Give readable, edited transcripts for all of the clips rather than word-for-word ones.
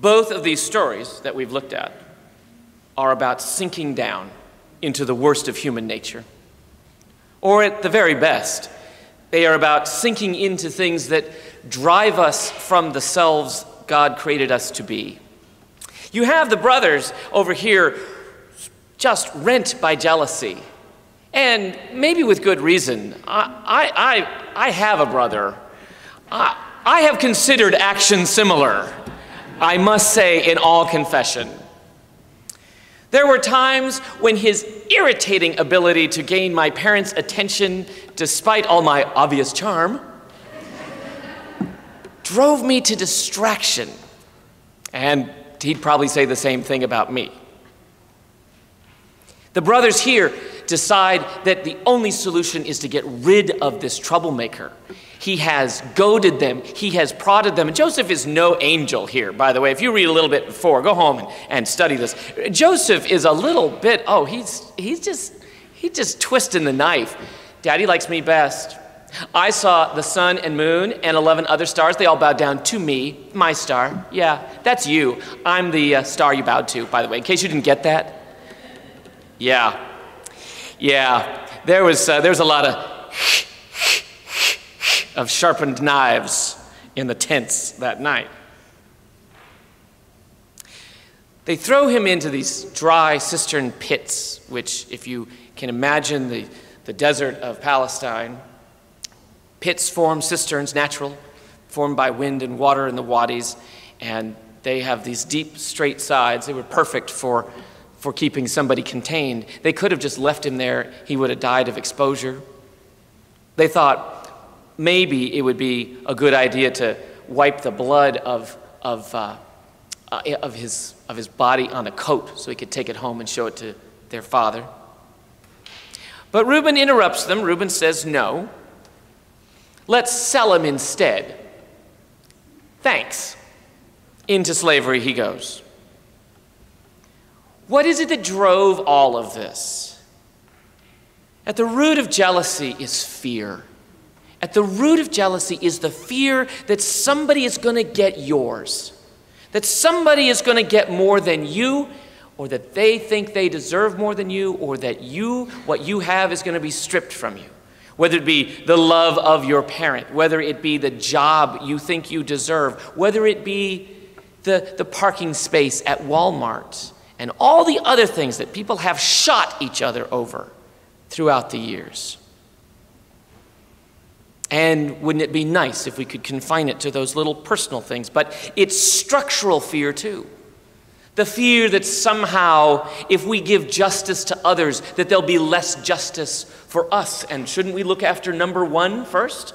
Both of these stories that we've looked at are about sinking down into the worst of human nature. Or at the very best, they are about sinking into things that drive us from the selves God created us to be. You have the brothers over here just rent by jealousy, and maybe with good reason. I have a brother. I have considered action similar, I must say, in all confession. There were times when his irritating ability to gain my parents' attention, despite all my obvious charm, drove me to distraction. And he'd probably say the same thing about me. The brothers here decide that the only solution is to get rid of this troublemaker. He has goaded them, he has prodded them. And Joseph is no angel here, by the way. If you read a little bit before, go home and study this. Joseph is a little bit, he's just twisting the knife. Daddy likes me best. I saw the sun and moon and 11 other stars. They all bowed down to me, my star. Yeah, that's you. I'm the star you bowed to, by the way, in case you didn't get that. Yeah. There was a lot of sharpened knives in the tents that night. They throw him into these dry cistern pits, which, if you can imagine the desert of Palestine, pits form cisterns, natural, formed by wind and water in the wadis, and they have these deep, straight sides. They were perfect for keeping somebody contained. They could have just left him there. He would have died of exposure. They thought maybe it would be a good idea to wipe the blood of his body on a coat so he could take it home and show it to their father. But Reuben interrupts them. Reuben says, no. Let's sell him instead. Thanks. Into slavery he goes. What is it that drove all of this? At the root of jealousy is fear. At the root of jealousy is the fear that somebody is going to get yours, that somebody is going to get more than you, or that they think they deserve more than you, or that what you have is going to be stripped from you. Whether it be the love of your parent, whether it be the job you think you deserve, whether it be the parking space at Walmart, and all the other things that people have shot each other over throughout the years. And wouldn't it be nice if we could confine it to those little personal things? But it's structural fear too. The fear that somehow, if we give justice to others, that there'll be less justice for us. And shouldn't we look after number one first?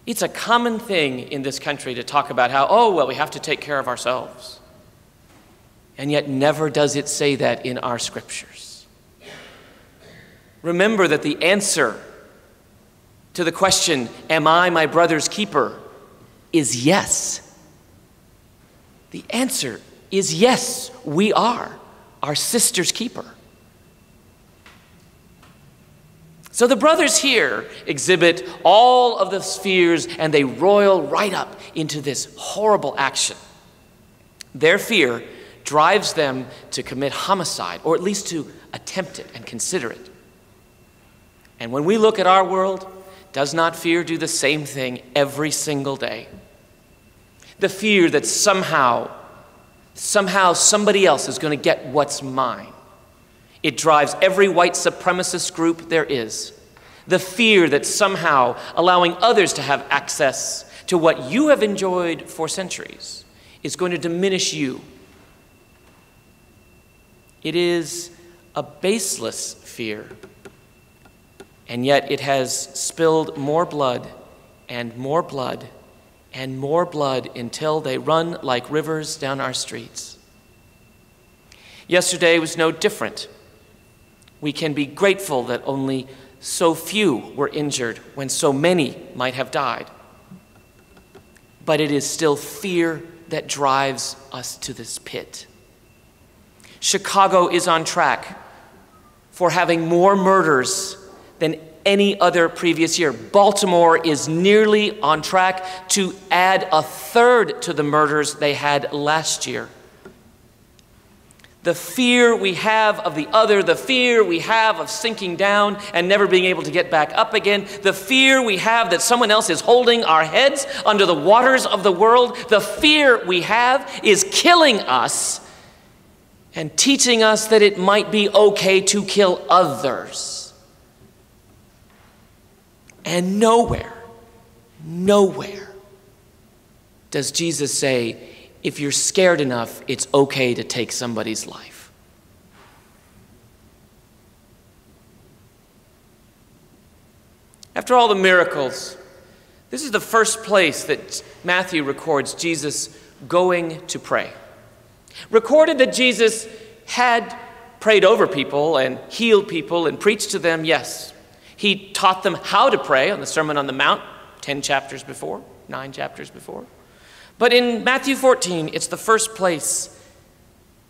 It's a common thing in this country to talk about how, we have to take care of ourselves. And yet never does it say that in our scriptures. Remember that the answer to the question, am I my brother's keeper, is yes. The answer is yes, we are our sister's keeper. So the brothers here exhibit all of the fears, and they roil right up into this horrible action. Their fear drives them to commit homicide, or at least to attempt it and consider it. And when we look at our world, does not fear do the same thing every single day? The fear that somehow somebody else is going to get what's mine. It drives every white supremacist group there is. The fear that somehow allowing others to have access to what you have enjoyed for centuries is going to diminish you. It is a baseless fear, and yet it has spilled more blood and more blood and more blood until they run like rivers down our streets. Yesterday was no different. We can be grateful that only so few were injured when so many might have died. But it is still fear that drives us to this pit. Chicago is on track for having more murders than any other previous year. Baltimore is nearly on track to add a third to the murders they had last year. The fear we have of the other, the fear we have of sinking down and never being able to get back up again, the fear we have that someone else is holding our heads under the waters of the world, the fear we have is killing us and teaching us that it might be okay to kill others. And nowhere does Jesus say, if you're scared enough, it's okay to take somebody's life. After all the miracles, this is the first place that Matthew records Jesus going to pray. Recorded that Jesus had prayed over people and healed people and preached to them, yes. He taught them how to pray on the Sermon on the Mount, 9 chapters before. But in Matthew 14, it's the first place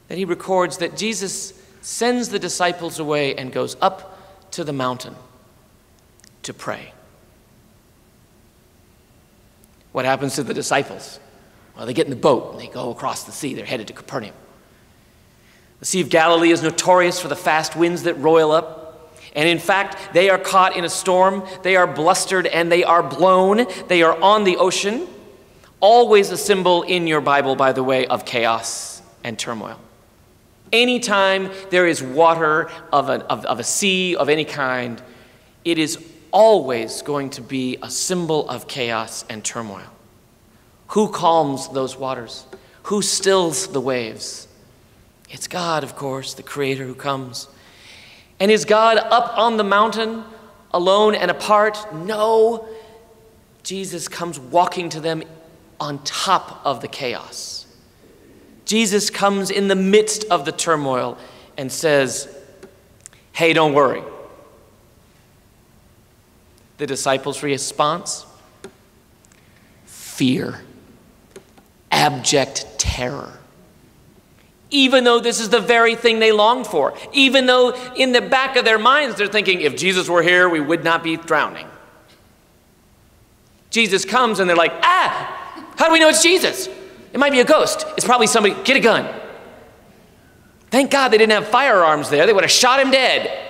that he records that Jesus sends the disciples away and goes up to the mountain to pray. What happens to the disciples? Well, they get in the boat and they go across the sea. They're headed to Capernaum. The Sea of Galilee is notorious for the fast winds that roil up. And in fact, they are caught in a storm. They are blustered and they are blown. They are on the ocean. Always a symbol in your Bible, by the way, of chaos and turmoil. Anytime there is water of a sea of any kind, it is always going to be a symbol of chaos and turmoil. Who calms those waters? Who stills the waves? It's God, of course, the Creator who comes. And is God up on the mountain, alone and apart? No. Jesus comes walking to them on top of the chaos. Jesus comes in the midst of the turmoil and says, hey, don't worry. The disciples' response? Fear. Abject terror. Even though this is the very thing they longed for. Even though in the back of their minds they're thinking, if Jesus were here, we would not be drowning. Jesus comes and they're like, how do we know it's Jesus? It might be a ghost. It's probably somebody. Get a gun. Thank God they didn't have firearms there. They would have shot him dead.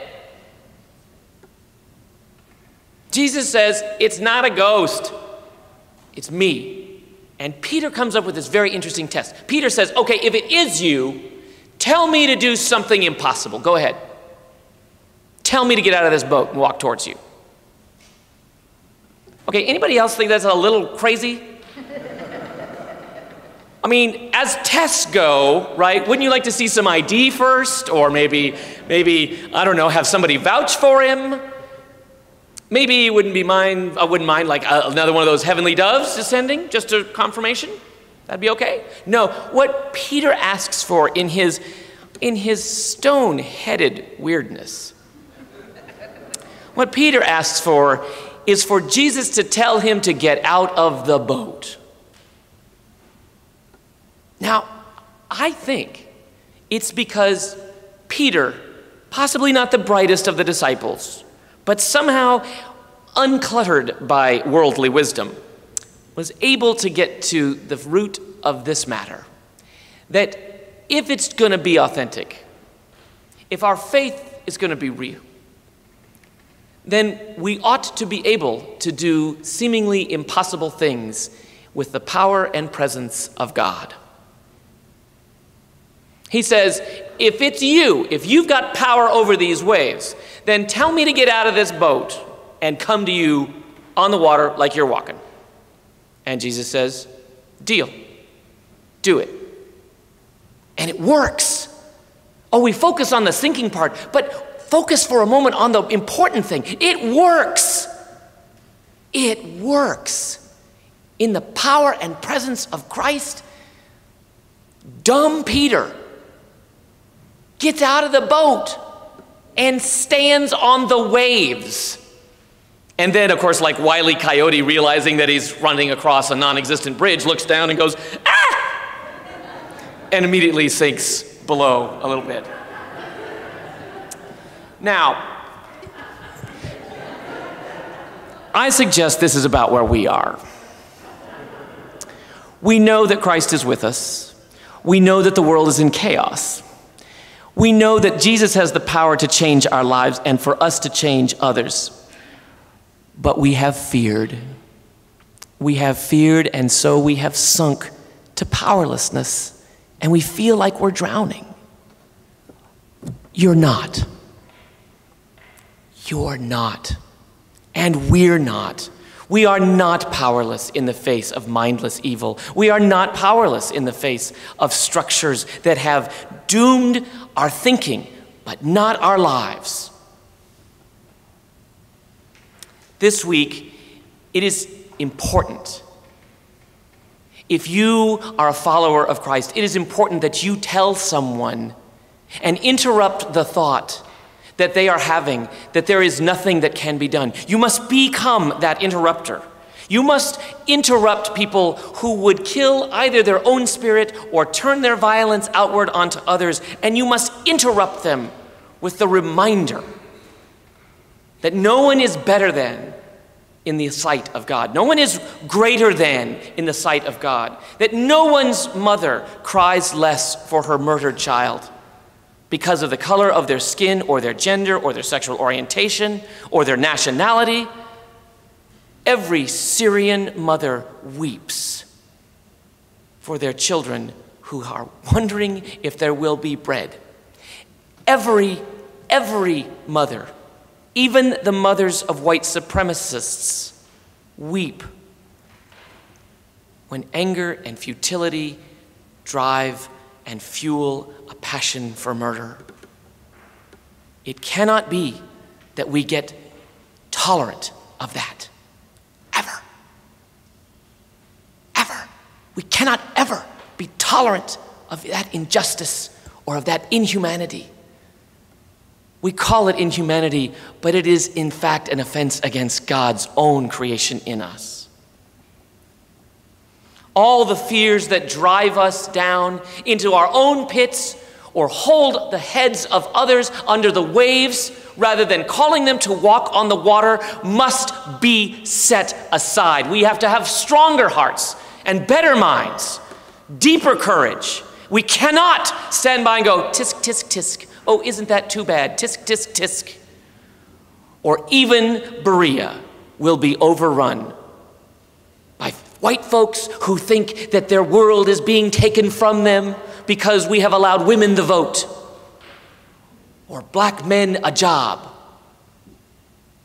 Jesus says, it's not a ghost. It's me. And Peter comes up with this very interesting test. Peter says, okay, if it is you, tell me to do something impossible. Go ahead. Tell me to get out of this boat and walk towards you. Okay, anybody else think that's a little crazy? I mean, as tests go, right, wouldn't you like to see some ID first? Or maybe, I don't know, have somebody vouch for him? Maybe I wouldn't mind like another one of those heavenly doves descending, just a confirmation. That'd be okay. No, what Peter asks for in his stone-headed weirdness, what Peter asks for is for Jesus to tell him to get out of the boat. Now, I think it's because Peter, possibly not the brightest of the disciples, but somehow uncluttered by worldly wisdom, was able to get to the root of this matter. That if it's going to be authentic, if our faith is going to be real, then we ought to be able to do seemingly impossible things with the power and presence of God. He says, if it's you, if you've got power over these waves, then tell me to get out of this boat and come to you on the water like you're walking. And Jesus says, deal. Do it. And it works. Oh, we focus on the sinking part, but focus for a moment on the important thing. It works. It works. In the power and presence of Christ, dumb Peter gets out of the boat and stands on the waves. And then, of course, like Wile E. Coyote, realizing that he's running across a non-existent bridge, looks down and goes, ah! And immediately sinks below a little bit. Now, I suggest this is about where we are. We know that Christ is with us. We know that the world is in chaos. We know that Jesus has the power to change our lives and for us to change others. But we have feared. We have feared, and so we have sunk to powerlessness, and we feel like we're drowning. You're not. You're not. And we're not. We are not powerless in the face of mindless evil. We are not powerless in the face of structures that have doomed our thinking, but not our lives. This week, it is important. If you are a follower of Christ, it is important that you tell someone and interrupt the thought that they are having, that there is nothing that can be done. You must become that interrupter. You must interrupt people who would kill either their own spirit or turn their violence outward onto others, and you must interrupt them with the reminder that no one is better than in the sight of God. No one is greater than in the sight of God. That no one's mother cries less for her murdered child because of the color of their skin or their gender or their sexual orientation or their nationality. Every Syrian mother weeps for their children who are wondering if there will be bread. Every mother, even the mothers of white supremacists, weep when anger and futility drive and fuel a passion for murder. It cannot be that we get tolerant of that. Ever. Ever. We cannot ever be tolerant of that injustice or of that inhumanity. We call it inhumanity, but it is in fact an offense against God's own creation in us. All the fears that drive us down into our own pits or hold the heads of others under the waves rather than calling them to walk on the water must be set aside. We have to have stronger hearts and better minds, deeper courage. We cannot stand by and go, tisk, tisk, tisk. Oh, isn't that too bad? Tisk, tisk, tisk. Or even Berea will be overrun by white folks who think that their world is being taken from them because we have allowed women the vote, or black men a job.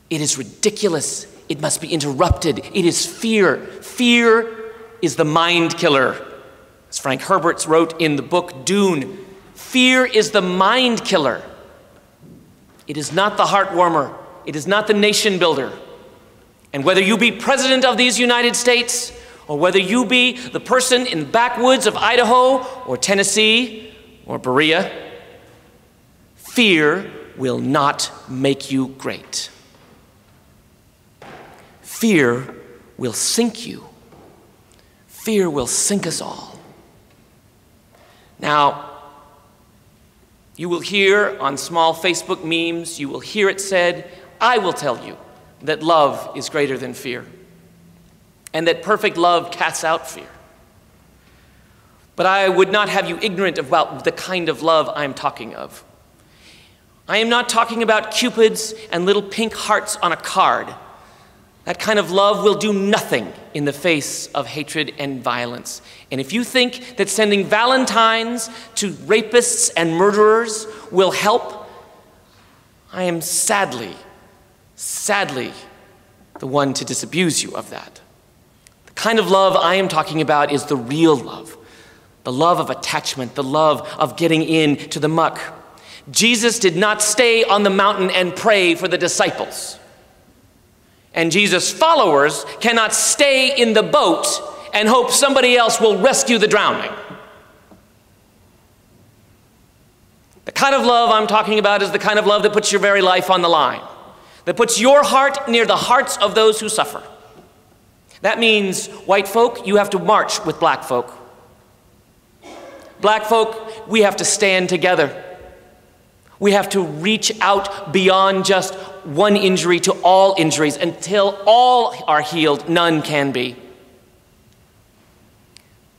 It is ridiculous. It must be interrupted. It is fear. Fear is the mind killer. As Frank Herbert wrote in the book Dune, fear is the mind killer. It is not the heart warmer. It is not the nation builder. And whether you be president of these United States, or whether you be the person in the backwoods of Idaho, or Tennessee, or Berea, fear will not make you great. Fear will sink you. Fear will sink us all. Now, you will hear on small Facebook memes, you will hear it said, I will tell you that love is greater than fear, and that perfect love casts out fear. But I would not have you ignorant about the kind of love I'm talking of. I am not talking about cupids and little pink hearts on a card. That kind of love will do nothing in the face of hatred and violence. And if you think that sending valentines to rapists and murderers will help, I am sadly the one to disabuse you of that. The kind of love I am talking about is the real love, the love of attachment, the love of getting into the muck. Jesus did not stay on the mountain and pray for the disciples. And Jesus' followers cannot stay in the boat and hope somebody else will rescue the drowning. The kind of love I'm talking about is the kind of love that puts your very life on the line, that puts your heart near the hearts of those who suffer. That means, white folk, you have to march with black folk. Black folk, we have to stand together. We have to reach out beyond just one injury to all injuries. Until all are healed, none can be.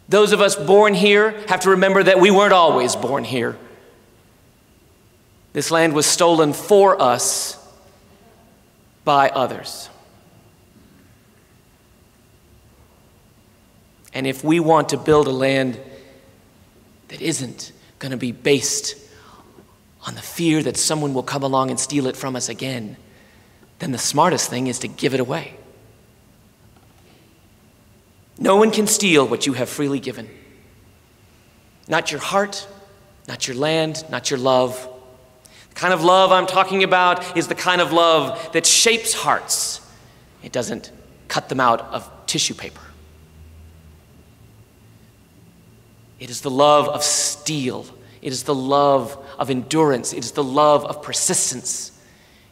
Those of us born here have to remember that we weren't always born here. This land was stolen for us by others. And if we want to build a land that isn't going to be based on the fear that someone will come along and steal it from us again, then the smartest thing is to give it away. No one can steal what you have freely given. Not your heart, not your land, not your love. The kind of love I'm talking about is the kind of love that shapes hearts. It doesn't cut them out of tissue paper. It is the love of steel. It is the love of endurance. It is the love of persistence.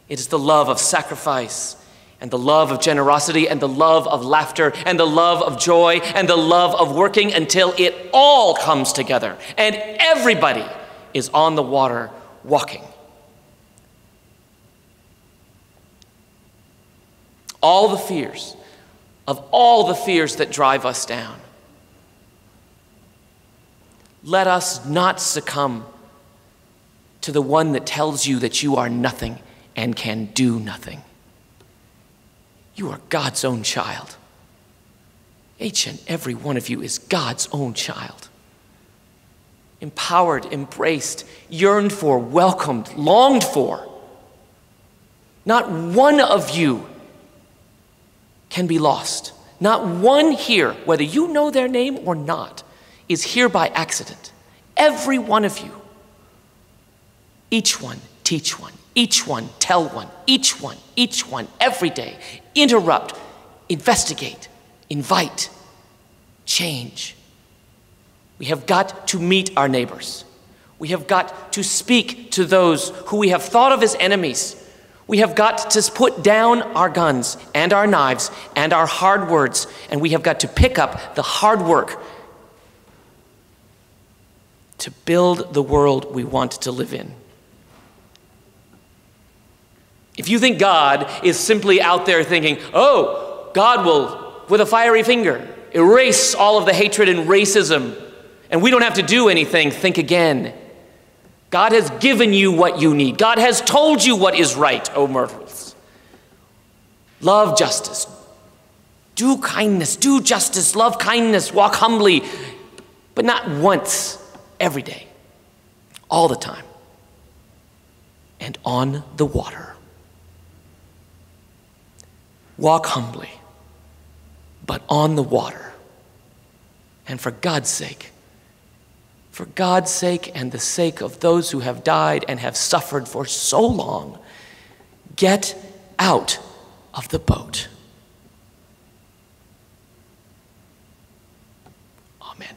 It is the love of sacrifice, and the love of generosity, and the love of laughter, and the love of joy, and the love of working until it all comes together and everybody is on the water walking. All the fears that drive us down. Let us not succumb to the one that tells you that you are nothing and can do nothing. You are God's own child. Each and every one of you is God's own child. Empowered, embraced, yearned for, welcomed, longed for. Not one of you can be lost. Not one here, whether you know their name or not, is here by accident. Every one of you. Each one, teach one. Each one, tell one. Each one, every day. Interrupt, investigate, invite, change. We have got to meet our neighbors. We have got to speak to those who we have thought of as enemies. We have got to put down our guns and our knives and our hard words, and we have got to pick up the hard work to build the world we want to live in. If you think God is simply out there thinking, oh, God will, with a fiery finger, erase all of the hatred and racism, and we don't have to do anything, think again. God has given you what you need. God has told you what is right, O mortals. Love justice. Do kindness. Do justice. Love kindness. Walk humbly. But not once, every day. All the time. And on the water. Walk humbly, but on the water. And for God's sake and the sake of those who have died and have suffered for so long, get out of the boat. Amen.